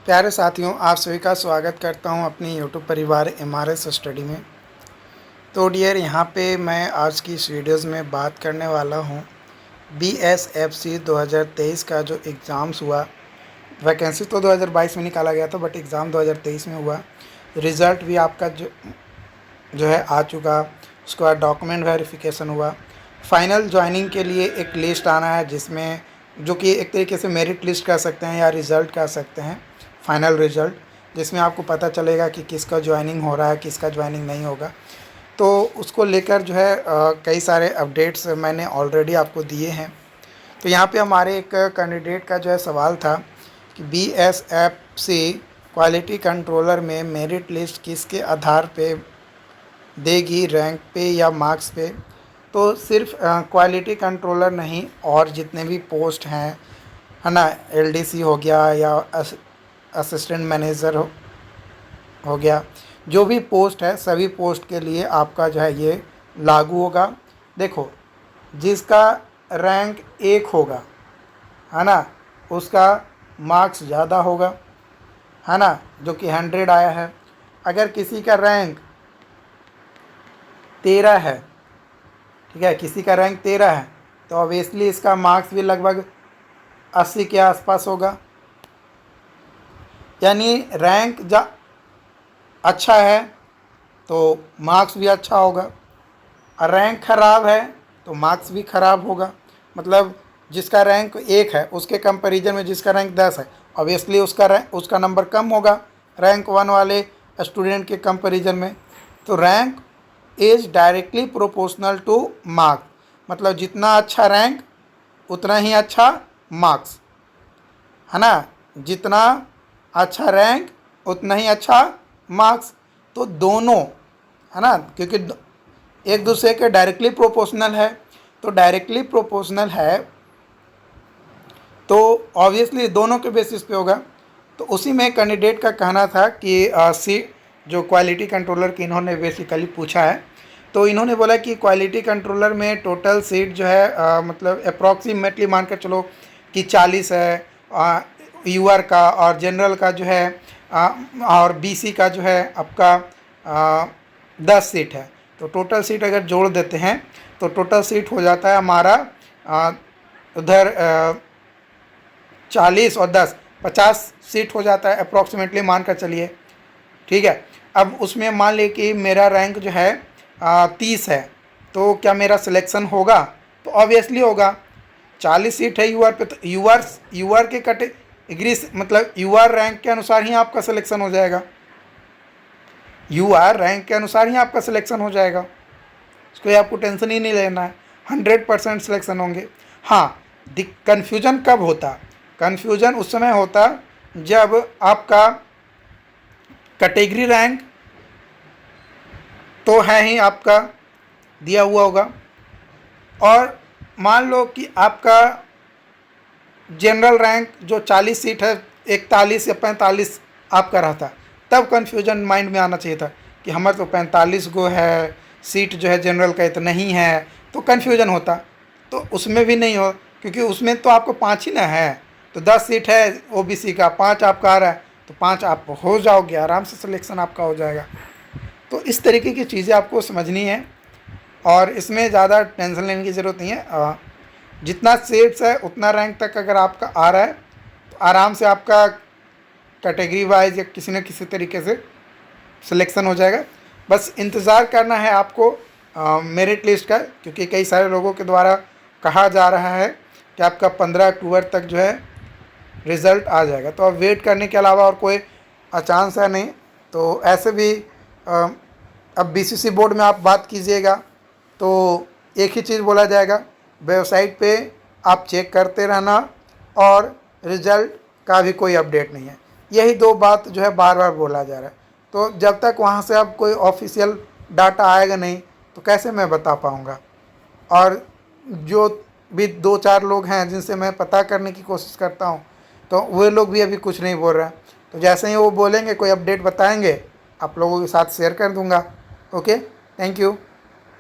प्यारे साथियों, आप सभी का स्वागत करता हूं अपनी यूट्यूब परिवार एमआरएस स्टडी में। तो डियर, यहां पे मैं आज की इस वीडियोज़ में बात करने वाला हूं बीएसएफसी 2023 का जो एग्ज़ाम्स हुआ। वैकेंसी तो 2022 में निकाला गया था, बट एग्ज़ाम 2023 में हुआ। रिज़ल्ट भी आपका जो है आ चुका। उसके बाद डॉक्यूमेंट वेरिफिकेशन हुआ। फाइनल ज्वाइनिंग के लिए एक लिस्ट आना है, जिसमें जो कि एक तरीके से मेरिट लिस्ट कह सकते हैं या रिज़ल्ट कह सकते हैं, फाइनल रिज़ल्ट, जिसमें आपको पता चलेगा कि किसका ज्वाइनिंग हो रहा है, किसका ज्वाइनिंग नहीं होगा। तो उसको लेकर जो है कई सारे अपडेट्स मैंने ऑलरेडी आपको दिए हैं। तो यहाँ पे हमारे एक कैंडिडेट का जो है सवाल था कि बीएसएफसी क्वालिटी कंट्रोलर में मेरिट लिस्ट किसके आधार पे देगी, रैंक पे या मार्क्स पे। तो सिर्फ क्वालिटी कंट्रोलर नहीं, और जितने भी पोस्ट हैं, है ना, एलडीसी हो गया या असिस्टेंट मैनेजर हो गया, जो भी पोस्ट है सभी पोस्ट के लिए आपका जो है ये लागू होगा। देखो, जिसका रैंक 1 होगा, है ना, उसका मार्क्स ज़्यादा होगा, है ना, जो कि 100 आया है। अगर किसी का रैंक 13 है, ठीक है, किसी का रैंक 13 है, तो ऑब्वियसली इसका मार्क्स भी लगभग 80 के आसपास होगा। यानी रैंक अच्छा है तो मार्क्स भी अच्छा होगा, और रैंक ख़राब है तो मार्क्स भी ख़राब होगा। मतलब जिसका रैंक 1 है उसके कंपैरिजन में जिसका रैंक 10 है, ऑब्वियसली उसका नंबर कम होगा रैंक 1 वाले स्टूडेंट के कंपैरिजन में। तो rank is directly proportional two marks. मतलब जितना अच्छा रैंक उतना ही अच्छा मार्क्स, है ना, जितना अच्छा रैंक उतना ही अच्छा मार्क्स। तो दोनों, है ना, क्योंकि एक दूसरे के डायरेक्टली प्रोपोर्शनल है। तो डायरेक्टली प्रोपोर्शनल है तो ऑब्वियसली दोनों के बेसिस पे होगा। तो उसी में कैंडिडेट का कहना था कि सी जो क्वालिटी कंट्रोलर की इन्होंने बेसिकली पूछा है, तो इन्होंने बोला कि क्वालिटी कंट्रोलर में टोटल सीट जो है मतलब अप्रॉक्सीमेटली मान कर चलो कि 40 है, यूआर का और जनरल का जो है और बीसी का जो है आपका 10 सीट है। तो टोटल सीट अगर जोड़ देते हैं तो टोटल सीट हो जाता है हमारा उधर 40 और 10 50 सीट हो जाता है अप्रॉक्सीमेटली, मान कर चलिए, ठीक है। अब उसमें मान ली कि मेरा रैंक जो है 30 है, तो क्या मेरा सिलेक्शन होगा? तो ऑब्वियसली होगा। 40 सीट है यूआर पे, तो यूआर के कैटेगरी मतलब यूआर रैंक के अनुसार ही आपका सिलेक्शन हो जाएगा। यूआर रैंक के अनुसार ही आपका सिलेक्शन हो जाएगा, इसको आपको टेंशन ही नहीं लेना है, 100% सिलेक्शन होंगे। हाँ, कन्फ्यूजन कब होता? कन्फ्यूजन उस समय होता जब आपका कैटेगरी रैंक तो है ही आपका दिया हुआ होगा, और मान लो कि आपका जनरल रैंक जो 40 सीट है 41 या 45 आपका रहता, तब कन्फ्यूजन माइंड में आना चाहिए था कि हमारे तो 45 गो है, सीट जो है जनरल का इतना नहीं है, तो कन्फ्यूजन होता। तो उसमें भी नहीं हो, क्योंकि उसमें तो आपको 5 ही ना है। तो 10 सीट है ओबीसी का, 5 आपका आ रहा है, तो 5 आप हो जाओगे, आराम से सिलेक्शन आपका हो जाएगा। तो इस तरीके की चीज़ें आपको समझनी है, और इसमें ज़्यादा टेंशन लेने की ज़रूरत नहीं है। जितना सीट्स है उतना रैंक तक अगर आपका आ रहा है तो आराम से आपका कैटेगरी वाइज या किसी न किसी तरीके से सिलेक्शन हो जाएगा। बस इंतज़ार करना है आपको मेरिट लिस्ट का, क्योंकि कई सारे लोगों के द्वारा कहा जा रहा है कि आपका 15 अक्टूबर तक जो है रिज़ल्ट आ जाएगा। तो अब वेट करने के अलावा और कोई चांस है नहीं। तो ऐसे भी अब बीसीसी बोर्ड में आप बात कीजिएगा तो एक ही चीज़ बोला जाएगा, वेबसाइट पे आप चेक करते रहना, और रिज़ल्ट का भी कोई अपडेट नहीं है। यही दो बात जो है बार बार बोला जा रहा है। तो जब तक वहाँ से अब कोई ऑफिशियल डाटा आएगा नहीं तो कैसे मैं बता पाऊँगा। और जो भी 2-4 लोग हैं जिनसे मैं पता करने की कोशिश करता हूँ, तो वे लोग भी अभी कुछ नहीं बोल रहे हैं। तो जैसे ही वो बोलेंगे, कोई अपडेट बताएंगे, आप लोगों के साथ शेयर कर दूँगा। Okay, thank you.